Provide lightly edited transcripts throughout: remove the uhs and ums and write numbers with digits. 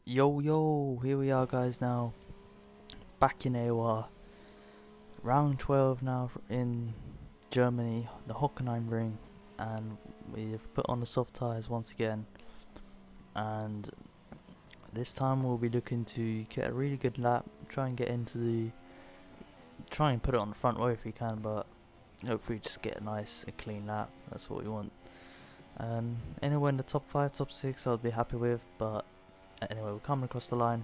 Yo, here we are guys now, back in AOR, round 12 now in Germany, the Hockenheim ring, and we've put on the soft tyres once again, and this time we'll be looking to get a really good lap, try and put it on the front row if we can, but hopefully just get a clean lap, that's what we want. And anywhere in the top 5, top 6 I'll be happy with, but anyway, we're coming across the line,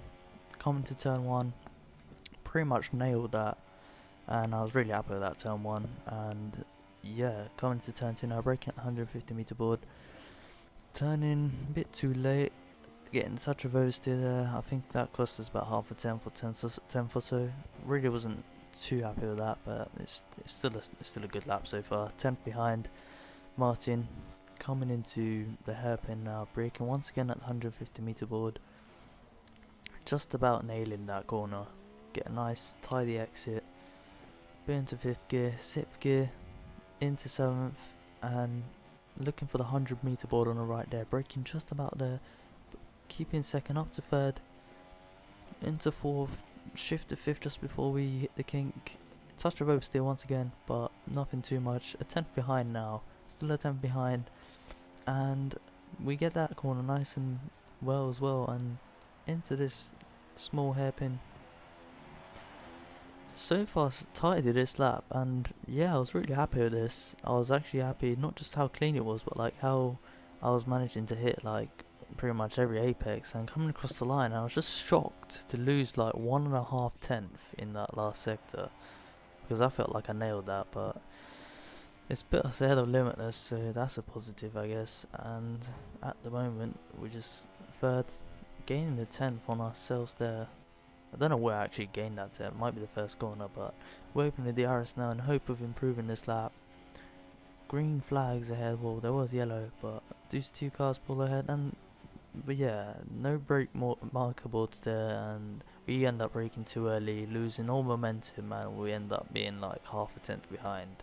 coming to turn 1, pretty much nailed that, and I was really happy with that turn 1, and yeah, coming to turn 2 now, braking at the 150 meter board, turning a bit too late, getting a touch of oversteer there. I think that cost us about half a tenth or so. Really wasn't too happy with that, but it's still a good lap so far. 10th behind Martin, coming into the hairpin now, braking once again at the 150 meter board, just about nailing that corner, get a nice tidy exit, bit into 5th gear, 6th gear, into 7th, and looking for the 100 meter board on the right there, braking just about there, keeping 2nd up to 3rd, into 4th, shift to 5th just before we hit the kink, touch of oversteer once again, but nothing too much, a 10th behind now, still a 10th behind, and we get that corner nice and well as well, and into this small hairpin. So far tidy this lap, and yeah, I was really happy with this. I was actually happy not just how clean it was, but like how I was managing to hit like pretty much every apex, and coming across the line I was just shocked to lose like 1.5 tenth in that last sector, because I felt like I nailed that, but it's put us ahead of Limitless, so that's a positive I guess. And at the moment we're just 3rd, gaining the 10th on ourselves there. I don't know where I actually gained that 10th, might be the first corner, but we're opening the DRS now in hope of improving this lap. Green flags ahead, well there was yellow, but these 2 cars pull ahead, but yeah, no brake marker boards there, and we end up braking too early, losing all momentum, and we end up being like half a tenth behind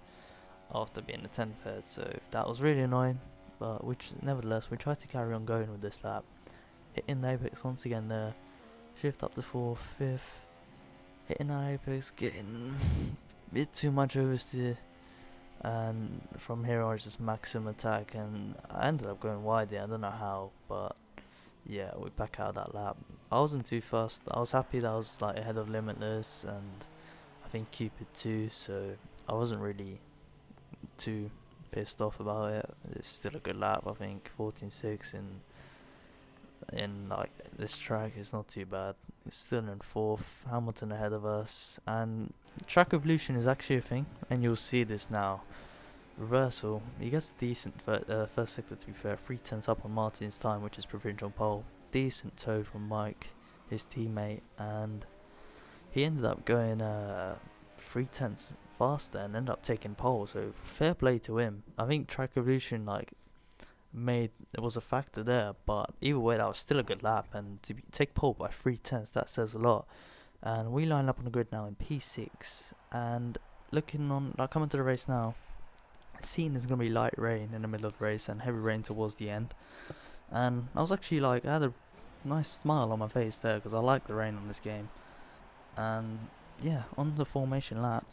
after being the 10th head, so that was really annoying, but nevertheless we tried to carry on going with this lap, hitting the apex once again there, shift up to 4th, 5th, hitting that apex, getting a bit too much oversteer, and from here on it's just maximum attack, and I ended up going wide there, I don't know how, but yeah, we back out of that lap. I wasn't too fast, I was happy that I was like ahead of Limitless, and I think Cupid too, so I wasn't really too pissed off about it. It's still a good lap, I think 14.6 in like this track is not too bad. It's still in 4th, Hamilton ahead of us, and track evolution is actually a thing, and you'll see this now. Reversal, he gets a decent first sector, to be fair, 3 tenths up on Martin's time, which is provincial pole, decent toe from Mike, his teammate, and he ended up going 3 tenths faster and ended up taking pole, so fair play to him. I think track evolution it was a factor there, but either way that was still a good lap, and to take pole by 3 tenths, that says a lot. And we line up on the grid now in P6, and coming to the race now, seeing there's going to be light rain in the middle of the race and heavy rain towards the end, and I was actually I had a nice smile on my face there, because I like the rain on this game. And yeah, on the formation lap,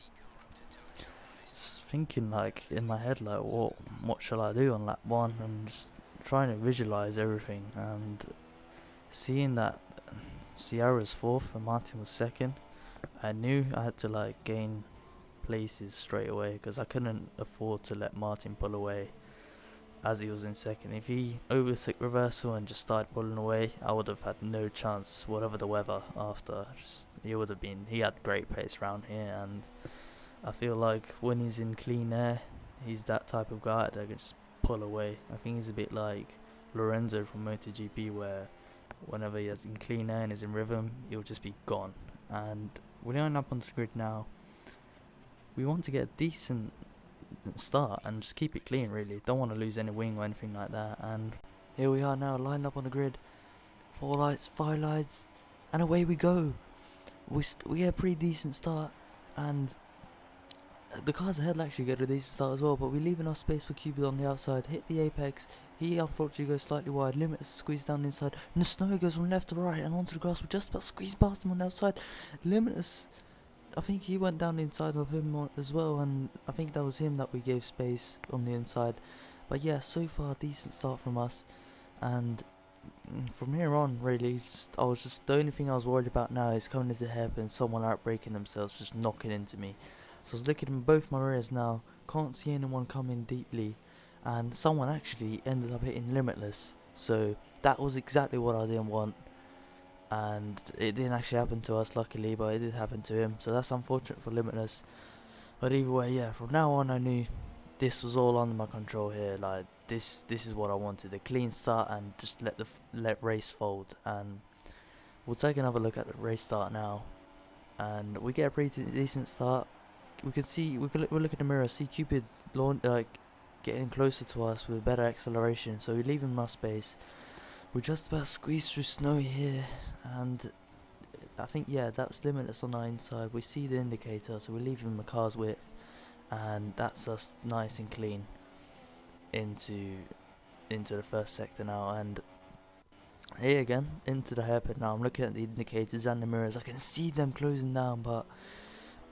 just thinking in my head what shall I do on lap 1, and just trying to visualize everything, and seeing that Sierra was 4th and Martin was 2nd, I knew I had to gain places straight away, because I couldn't afford to let Martin pull away as he was in 2nd. If he overtook reversal and just started pulling away, I would have had no chance whatever the weather after. He had great pace around here, and I feel like when he's in clean air, he's that type of guy that can just pull away. I think he's a bit like Lorenzo from MotoGP, where whenever he is in clean air and is in rhythm, he'll just be gone. And we're going up onto the grid now. We want to get a decent start and just keep it clean, really. Don't want to lose any wing or anything like that. And here we are now, lined up on the grid. 4 lights, 5 lights, and away we go. We get a pretty decent start, and the cars ahead actually get a decent start as well, but we leave enough space for Cupid on the outside, hit the apex, he unfortunately goes slightly wide. Limits squeeze down the inside, and the Snow goes from left to right and onto the grass. We just about squeezed past him on the outside. Limitless, I think he went down the inside of him as well, and I think that was him that we gave space on the inside. But yeah, so far decent start from us, and from here on, really, I was just the only thing I was worried about now is coming into the hairpin, someone outbreaking themselves, just knocking into me. So I was looking in both my mirrors now, can't see anyone coming deeply, and someone actually ended up hitting Limitless. So that was exactly what I didn't want, and it didn't actually happen to us, luckily, but it did happen to him. So that's unfortunate for Limitless. But either way, yeah, from now on I knew this was all under my control here. Like this is what I wanted, a clean start and just let race fold. And we'll take another look at the race start now, and we get a pretty decent start. We can see we'll look at the mirror, see Cupid getting closer to us with better acceleration, so we leave him enough space. We're just about squeezed through Snowy here, and I think, yeah, that's Limitless on our inside. We see the indicator, so we leave him the car's width, and that's us nice and clean into the first sector now. And here again, into the hairpin now. I'm looking at the indicators and the mirrors. I can see them closing down, but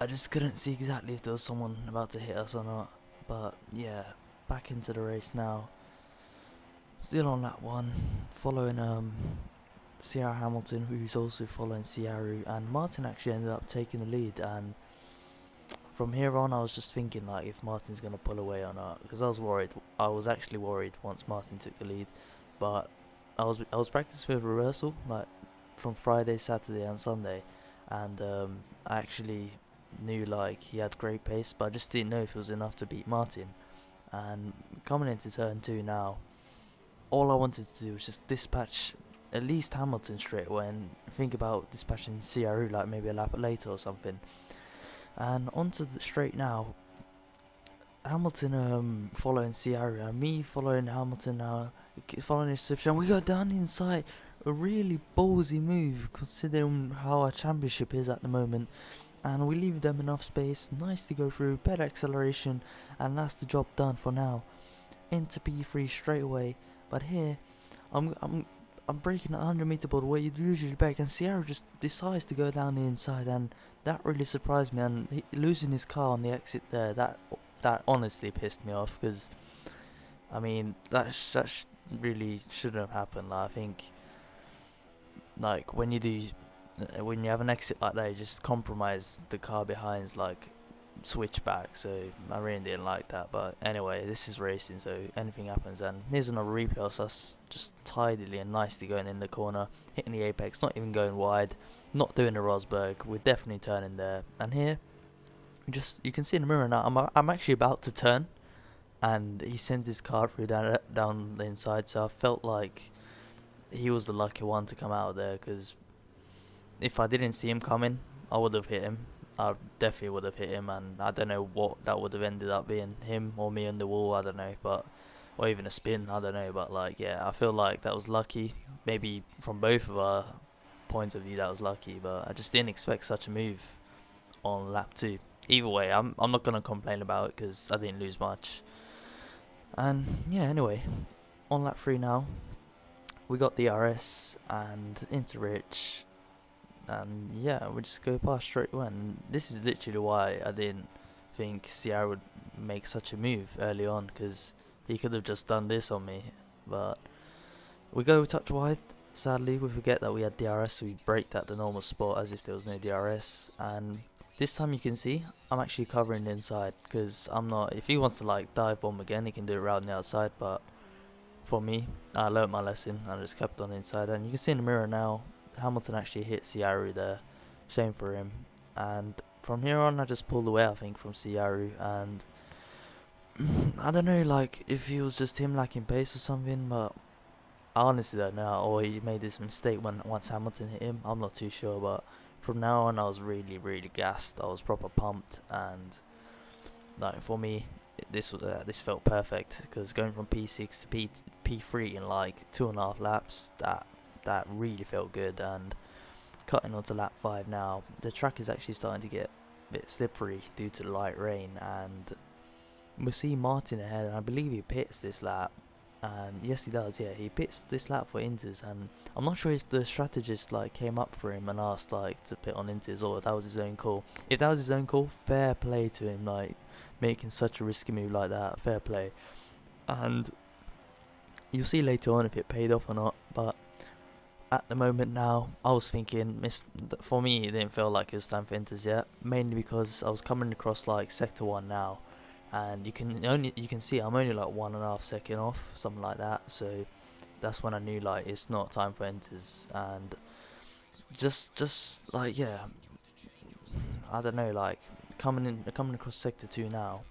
I just couldn't see exactly if there was someone about to hit us or not. But yeah, back into the race now. Still on lap 1, following Sierra Hamilton, who's also following Sierra, and Martin actually ended up taking the lead. And from here on, I was just thinking like if Martin's gonna pull away or not, because I was worried. I was actually worried once Martin took the lead, but I was practicing with reversal like from Friday, Saturday, and Sunday, and I actually knew like he had great pace, but I just didn't know if it was enough to beat Martin. And coming into turn 2 now, all I wanted to do was just dispatch at least Hamilton straight away and think about dispatching CRU like maybe a lap later or something. And onto the straight now, Hamilton following CRU and me following Hamilton now, following his slipstream, and we go down the inside. A really ballsy move considering how our championship is at the moment, and we leave them enough space, nice to go through, better acceleration, and that's the job done for now. Into P3 straight away. But here, I'm breaking that 100-meter board where you'd usually break, and Sierra just decides to go down the inside, and that really surprised me. And losing his car on the exit there, that honestly pissed me off, because I mean that really shouldn't have happened. Like, I think like when you have an exit like that, you just compromise the car behind's like switchback, so I really didn't like that. But anyway, this is racing, so anything happens. And here's another replay of us just tidily and nicely going in the corner, hitting the apex, not even going wide, not doing the Rosberg. We're definitely turning there. And here you can see in the mirror now, I'm actually about to turn, and he sent his car through down the inside, so I felt like he was the lucky one to come out of there, because if I didn't see him coming, I would have hit him. I definitely would have hit him, and I don't know what that would have ended up being, him or me on the wall, I don't know, or even a spin, I don't know. But like, yeah, I feel like that was lucky. Maybe from both of our points of view that was lucky, but I just didn't expect such a move on lap 2. Either way, I'm not gonna complain about it because I didn't lose much. And yeah, anyway, on lap 3 now, we got the RS and into Rich. And yeah, we just go past straight away. And this is literally why I didn't think Sierra would make such a move early on, because he could have just done this on me. But we go touch wide. Sadly, we forget that we had DRS, so we braked at the normal spot as if there was no DRS. And this time you can see I'm actually covering the inside, because I'm not. If he wants to like dive bomb again, he can do it around the outside. But for me, I learnt my lesson. I just kept on inside, and you can see in the mirror now, Hamilton actually hit Sierra there. Shame for him. And from here on, I just pulled away, I think, from Sierra. And I don't know, like, if it was just him lacking pace or something, but I honestly don't know. Or he made this mistake once Hamilton hit him. I'm not too sure, but from now on, I was really, really gassed. I was proper pumped, and like for me, this felt perfect, because going from P6 to P3 in like 2.5 laps, that really felt good. And cutting onto lap 5 now, the track is actually starting to get a bit slippery due to the light rain, and we see Martin ahead, and I believe he pits this lap. And yes, he does. Yeah, he pits this lap for Inters, and I'm not sure if the strategist like came up for him and asked like to pit on Inters, or that was his own call. If that was his own call, fair play to him, like making such a risky move like that. Fair play. And you'll see later on if it paid off or not. But at the moment now, I was thinking, for me, it didn't feel like it was time for Inters yet. Mainly because I was coming across like sector 1 now, and you can see I'm only like 1.5 seconds off, something like that. So that's when I knew like it's not time for Inters. And just like, yeah, I don't know, like coming across sector 2 now,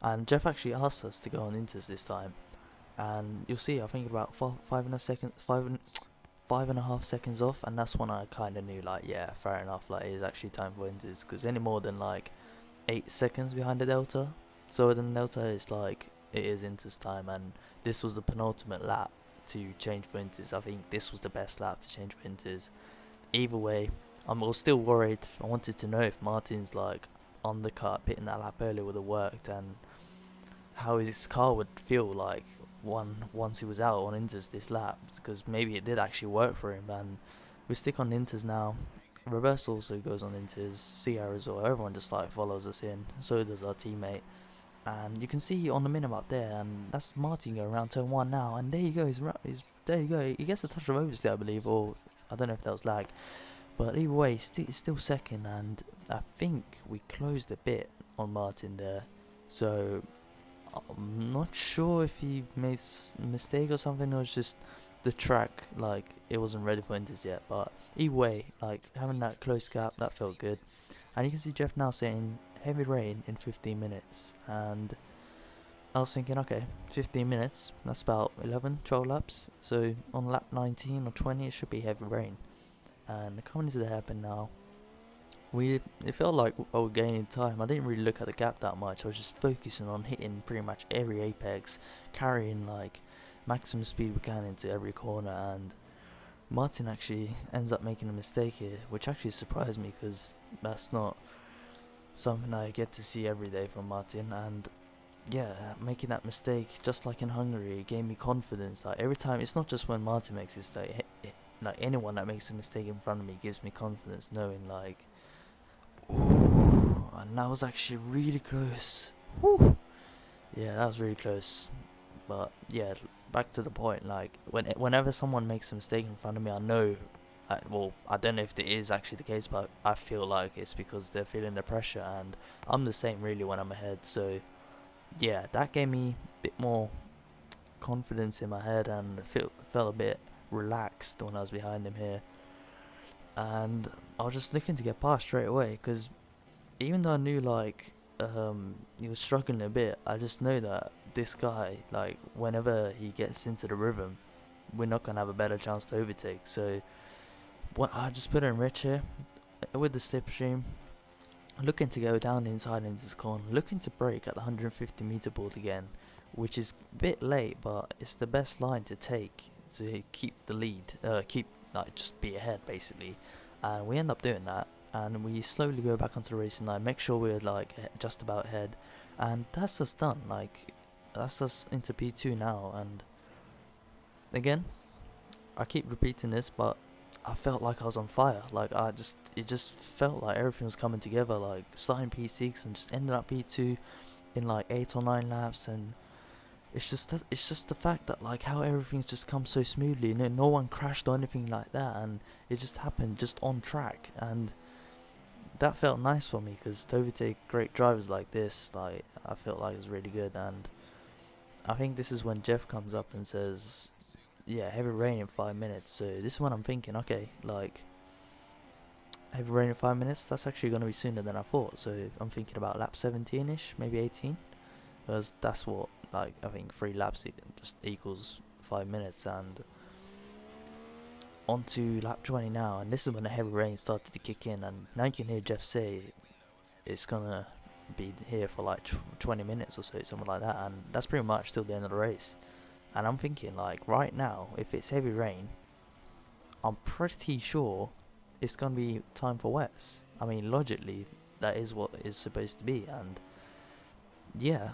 and Jeff actually asked us to go on Inters this time. And you'll see, I think about 5.5 seconds off, and that's when I kind of knew like, yeah, fair enough, like it is actually time for Inters, because any more than like 8 seconds behind the Delta, so the Delta is like, it is Inters time. And this was the penultimate lap to change for Inters. I think this was the best lap to change for Inters. Either way, I was still worried. I wanted to know if Martin's like undercut pitting that lap earlier would have worked, and how his car would feel like once he was out on Inters this lap, because maybe it did actually work for him. And we stick on Inters now. Reverse also goes on Inters, CR as well. Everyone just like follows us in, so does our teammate. And you can see on the minimap there, and that's Martin going around turn 1 now, and there you go, he's there you go, he gets a touch of oversteer I believe, or I don't know if that was lag, but either way he's still second. And I think we closed a bit on Martin there, so I'm not sure if he made a mistake or something, or it's just the track, like it wasn't ready for Inters yet. But either way, like having that close gap, that felt good. And you can see Jeff now saying heavy rain in 15 minutes, and I was thinking, okay, 15 minutes, that's about 11-12 laps, so on lap 19 or 20 it should be heavy rain. And coming into the hairpin now, it felt like I was gaining time. I didn't really look at the gap that much. I was just focusing on hitting pretty much every apex, carrying like maximum speed we can into every corner. And Martin actually ends up making a mistake here, which actually surprised me, because that's not something I get to see every day from Martin. And yeah, making that mistake, just like in Hungary, it gave me confidence. Like every time, it's not just when Martin makes this, like anyone that makes a mistake in front of me gives me confidence, knowing like, ooh, and that was actually really close. Whew. Yeah, that was really close. But yeah, back to the point. Like whenever someone makes a mistake in front of me, I know. Well, I don't know if it is actually the case, but I feel like it's because they're feeling the pressure, and I'm the same really when I'm ahead. So yeah, that gave me a bit more confidence in my head, and felt a bit relaxed when I was behind him here. And I was just looking to get past straight away, because even though I knew like he was struggling a bit, I just know that this guy, like whenever he gets into the rhythm, we're not gonna have a better chance to overtake. So I just put in rich here with the slipstream, looking to go down the inside into this corner, looking to brake at the 150 meter board again, which is a bit late, but it's the best line to take to keep the lead, keep like just be ahead basically. And we end up doing that, and we slowly go back onto the racing line, make sure we're like just about ahead, and that's us done. Like that's us into P2 now. And again, I keep repeating this, but I felt like I was on fire. Like it just felt like everything was coming together. Like starting P6 and just ending up P2 in like 8 or 9 laps, and it's just the fact that like how everything's just come so smoothly. No one crashed or anything like that, and it just happened just on track, and that felt nice for me, because to overtake great drivers like this, like I felt like it was really good. And I think this is when Jeff comes up and says, yeah, heavy rain in 5 minutes. So this is when I'm thinking, okay, like heavy rain in 5 minutes, that's actually going to be sooner than I thought. So I'm thinking about lap 17ish, maybe 18, because that's what, like, I think 3 laps just equals 5 minutes. And on to lap 20 now, and this is when the heavy rain started to kick in, and now you can hear Jeff say it's gonna be here for like 20 minutes or so, something like that, and that's pretty much till the end of the race. And I'm thinking, like, right now, if it's heavy rain, I'm pretty sure it's gonna be time for wets. I mean, logically, that is what is supposed to be. And yeah,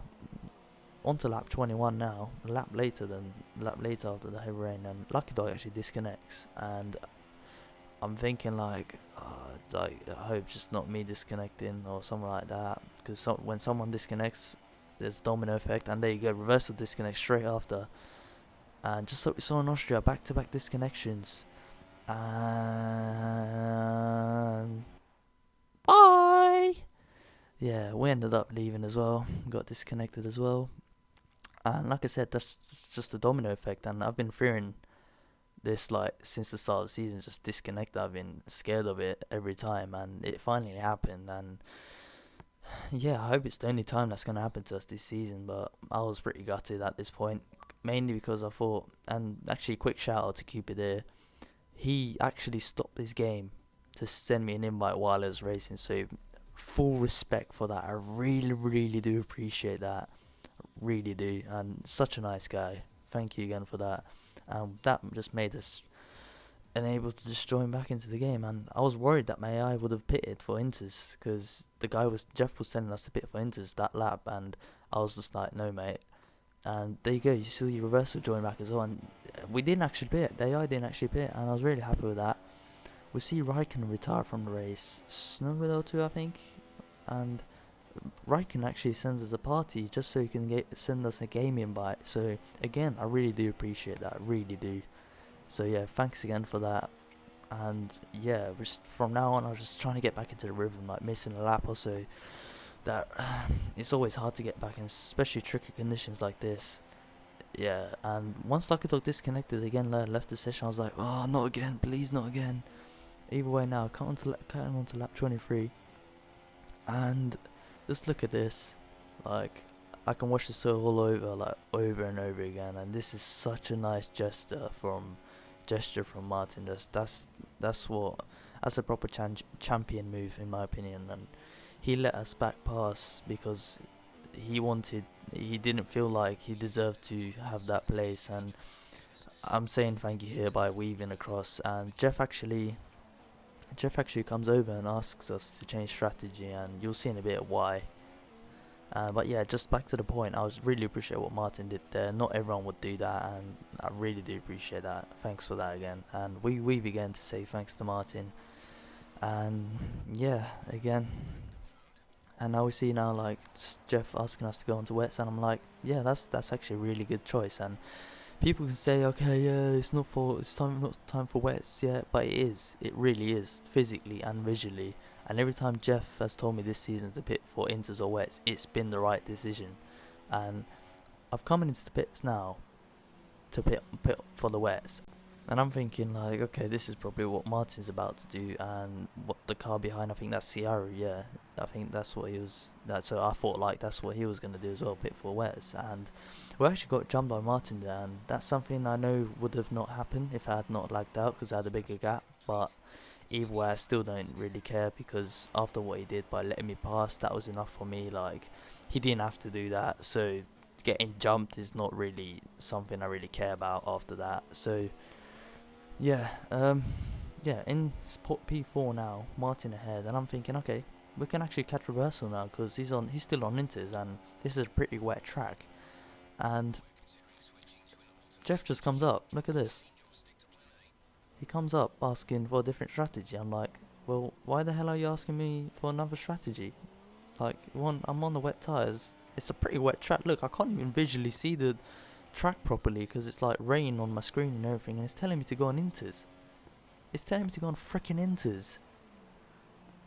on to lap 21 now, a lap later after the heavy rain, and Lucky Dog actually disconnects, and I'm thinking like, I hope just not me disconnecting or something like that, because when someone disconnects, there's domino effect, and there you go, reversal disconnect straight after, and just like we saw in Austria, back-to-back disconnections, and bye. Yeah, we ended up leaving as well, got disconnected as well, and like I said, that's just a domino effect, and I've been fearing this like since the start of the season, just disconnect. I've been scared of it every time, and it finally happened, and yeah, I hope it's the only time that's going to happen to us this season, but I was pretty gutted at this point, mainly because I thought, and actually quick shout out to Cupid here, he actually stopped his game to send me an invite while I was racing, so full respect for that. I really do appreciate that, really do, and such a nice guy. Thank you again for that. That just made us unable to just join back into the game, and I was worried that my AI would have pitted for Inters, because Jeff was telling us to pit for Inters that lap, and I was just like, no mate. And there you go, you saw your reversal join back as well, and we didn't actually pit, the AI didn't actually pit, and I was really happy with that. We see Raikkonen retire from the race, Snowbird 2 I think, and Raikkonen actually sends us a party just so he can send us a game invite. So again, I really do appreciate that, really do. So yeah, thanks again for that. And yeah, just from now on, I was just trying to get back into the rhythm, like missing a lap or so. That it's always hard to get back in, especially tricky conditions like this. Yeah, and once Lucky Dog disconnected again, left the session, I was like, oh, not again, please, not again. Either way, now cutting on to lap 23, and just look at this, like I can watch this all over, like over and over again, and this is such a nice gesture from Martin. That's a proper champion move in my opinion, and he let us back pass because he didn't feel like he deserved to have that place, and I'm saying thank you here by weaving across, and Jeff actually comes over and asks us to change strategy, and you'll see in a bit why. But yeah, just back to the point, I was really appreciate what Martin did there. Not everyone would do that, and I really do appreciate that. Thanks for that again. And we began to say thanks to Martin. And yeah, again. And now we see now like just Jeff asking us to go onto wets, and I'm like, yeah, that's actually a really good choice. And people can say, okay, yeah, it's not time for wets yet, but it is. It really is, physically and visually. And every time Jeff has told me this season to pit for inters or wets, it's been the right decision. And I've come into the pits now to pit for the wets, and I'm thinking like, okay, this is probably what Martin's about to do, and what the car behind, I think that's Ciara, yeah, I think that's what he was. So I thought like that's what he was gonna do as well, pit for wets, and we actually got jumped by Martin there, and that's something I know would have not happened if I had not lagged out, because I had a bigger gap. But either way, I still don't really care, because after what he did by letting me pass, that was enough for me. Like, he didn't have to do that, so getting jumped is not really something I really care about after that. So yeah, in spot P4 now, Martin ahead, and I'm thinking, okay, we can actually catch reversal now, because he's still on inters, and this is a pretty wet track. And Jeff just comes up, look at this. He comes up asking for a different strategy. I'm like, well, why the hell are you asking me for another strategy? Like, I'm on the wet tyres. It's a pretty wet track. Look, I can't even visually see the track properly because it's like rain on my screen and everything, and it's telling me to go on inters. It's telling me to go on freaking inters.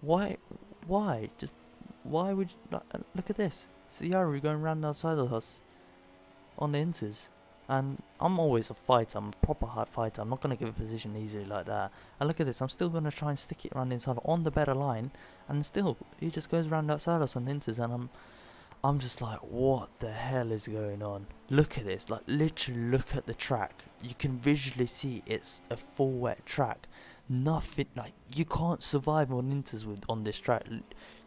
Why? Just why would you, look at this. Ciara going round outside of us on the inters. And I'm always a fighter, I'm a proper hard fighter, I'm not going to give a position easily like that. And look at this, I'm still going to try and stick it around the inside on the better line, and still, he just goes round outside us on inters, and I'm just like, what the hell is going on? Look at this, like literally look at the track. You can visually see it's a full wet track. Nothing, like, you can't survive on inters on this track.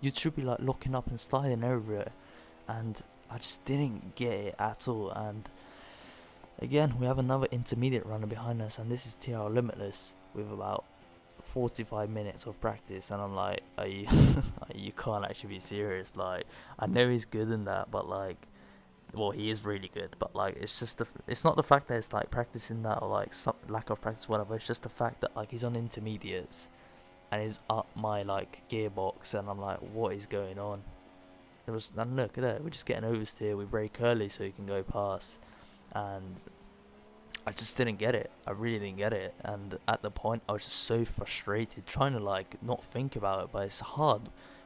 You should be like locking up and sliding over it, and I just didn't get it at all. And again, we have another intermediate runner behind us, and this is TR Limitless with about 45 minutes of practice, and I'm like, are you you can't actually be serious. Like, I know he's good in that, but like, well, he is really good, but like it's just it's not the fact that it's like practicing that or like some lack of practice, whatever. It's just the fact that like he's on intermediates and he's up my like gearbox, and I'm like, what is going on? It was, and look at that, we're just getting oversteer. We brake early so he can go past, and I just didn't get it. I really didn't get it, and at the point I was just so frustrated trying to like not think about it, but it's hard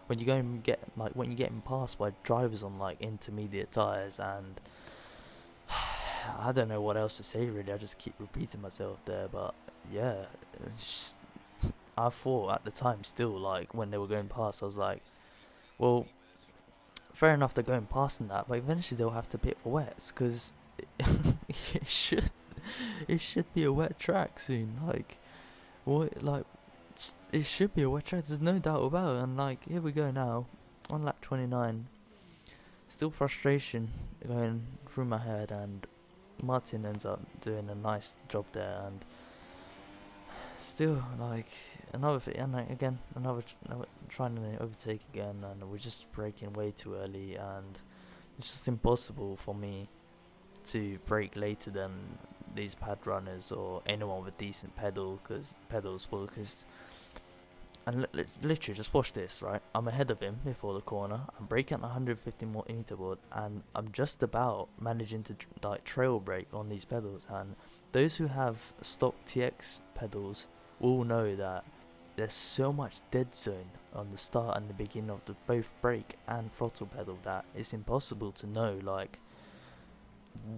when you go and get like when you're getting passed by drivers on like intermediate tires, and I don't know what else to say really. I just keep repeating myself there, but yeah, just, I thought at the time still like when they were going past, I was like, well, fair enough they're going past and that, but eventually they'll have to pit for wets because it should it should be a wet track soon. Like what like it should be a wet track. There's no doubt about it. And like here we go now on lap 29. Still frustration going through my head, and Martin ends up doing a nice job there, and still like another thing, and like, again another trying to overtake again, and we're just braking way too early, and it's just impossible for me to brake later than these pad runners or anyone with decent pedals, because and literally just watch this, right? I'm ahead of him before the corner. I'm braking at 150 meter board, and I'm just about managing to like trail brake on these pedals. And those who have stock TX pedals will know that there's so much dead zone on the start and the beginning of the both brake and throttle pedal that it's impossible to know like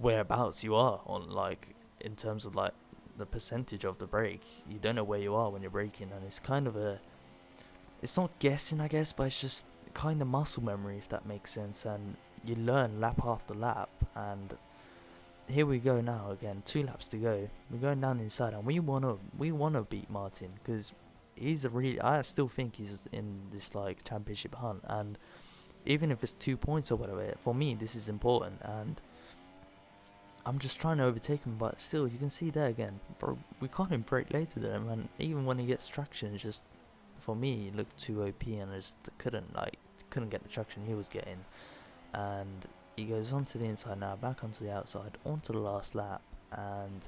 whereabouts you are on like in terms of like the percentage of the brake. You don't know where you are when you're braking, and it's kind of a, it's not guessing I guess, but it's just kind of muscle memory, if that makes sense, and you learn lap after lap. And here we go now again, 2 laps to go, we're going down the inside, and we wanna beat Martin, because he's a really, I still think he's in this like championship hunt, and even if it's 2 points or whatever, for me this is important, and I'm just trying to overtake him, but still you can see there again, bro, we can't even brake later than him, and even when he gets traction, it's just, for me, it looked too OP, and I just couldn't get the traction he was getting. And he goes onto the inside now, back onto the outside, onto the last lap, and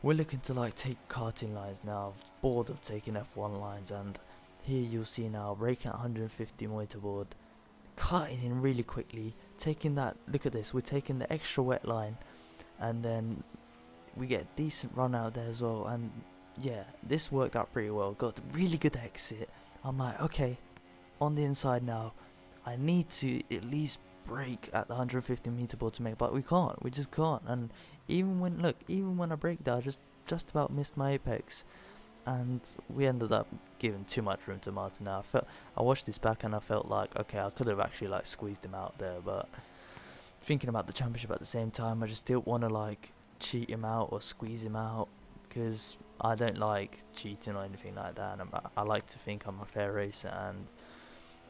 we're looking to like take karting lines now. I'm bored of taking F1 lines, and here you'll see now braking at 150 meter board, cutting in really quickly, taking that, look at this, we're taking the extra wet line, and then we get a decent run out there as well. And yeah, this worked out pretty well. Got a really good exit. I'm like, okay, on the inside now, I need to at least brake at the 150 meter board to make, but we can't. We just can't. And even when I brake there, I just about missed my apex, and we ended up giving too much room to Martin. Now I watched this back and I felt like, okay, I could have actually like squeezed him out there, but thinking about the championship at the same time, I just didn't want to like cheat him out or squeeze him out, because I don't like cheating or anything like that, and I like to think I'm a fair racer, and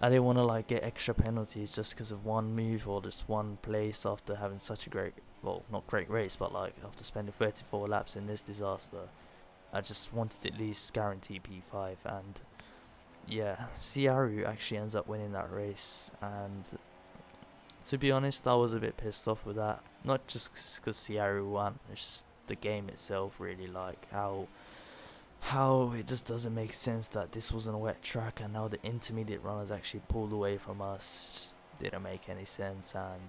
I didn't want to like get extra penalties just because of one move or just one place after having such a great, well, not great race, but like after spending 34 laps in this disaster. I just wanted to at least guarantee P5, and yeah, Ciaru actually ends up winning that race, and to be honest, I was a bit pissed off with that, not just because Ciaru won, it's just the game itself really, like how it just doesn't make sense that this wasn't a wet track, and now the intermediate runners actually pulled away from us. Just didn't make any sense. And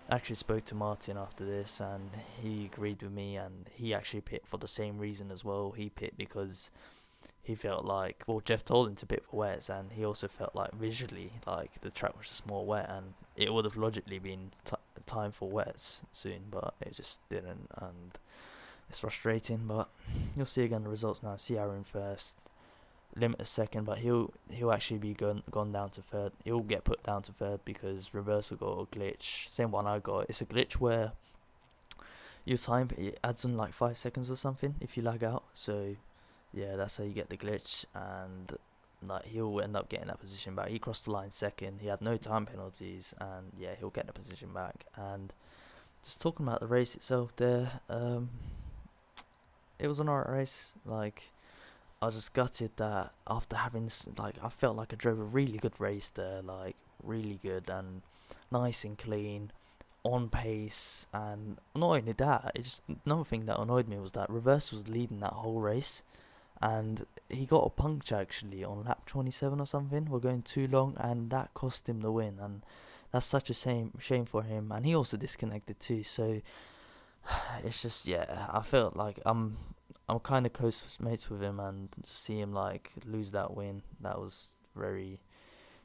I actually spoke to Martin after this, and he agreed with me, and he actually pit for the same reason as well. He pit because he felt like, well, Jeff told him to pit for wets, and he also felt like visually like the track was just more wet, and it would have logically been time for wets soon, but it just didn't, and it's frustrating. But you'll see again the results now. Ciara in first, Limit second, but he'll actually be gone down to third. He'll get put down to third because Reversal got a glitch. Same one I got. It's a glitch where your time, it adds on like 5 seconds or something if you lag out. So yeah, that's how you get the glitch, and like he'll end up getting that position back. He crossed the line second. He had no time penalties, and yeah, he'll get the position back. And just talking about the race itself, there, it was an alright race. Like, I was just gutted that after having like, I felt like I drove a really good race there, like really good and nice and clean. on pace, and not only that, it's just another thing that annoyed me was that Reverse was leading that whole race, and he got a puncture actually on lap 27 or something. We're going too long, and that cost him the win, and that's such a shame for him. And he also disconnected too. So it's just, yeah, I felt like I'm kind of close mates with him, and to see him like lose that win, that was very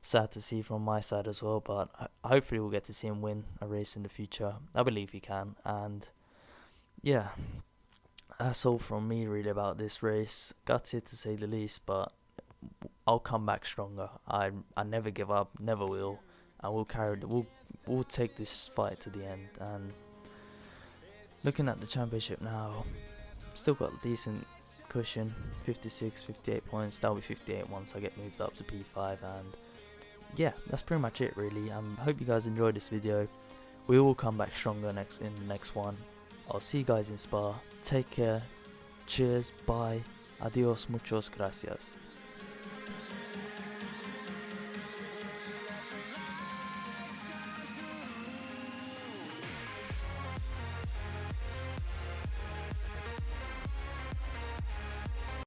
sad to see from my side as well. But hopefully we'll get to see him win a race in the future. I believe he can, and yeah, that's all from me really about this race. Gutted to say the least, but I'll come back stronger. I never give up, never will, and we'll take this fight to the end. And looking at the championship now, still got a decent cushion, 56, 58 points. That'll be 58 once I get moved up to P5. And yeah, that's pretty much it really. Hope you guys enjoyed this video. We will come back stronger in the next one. I'll see you guys in Spa. Take care. Cheers. Bye. Adios. Muchos gracias.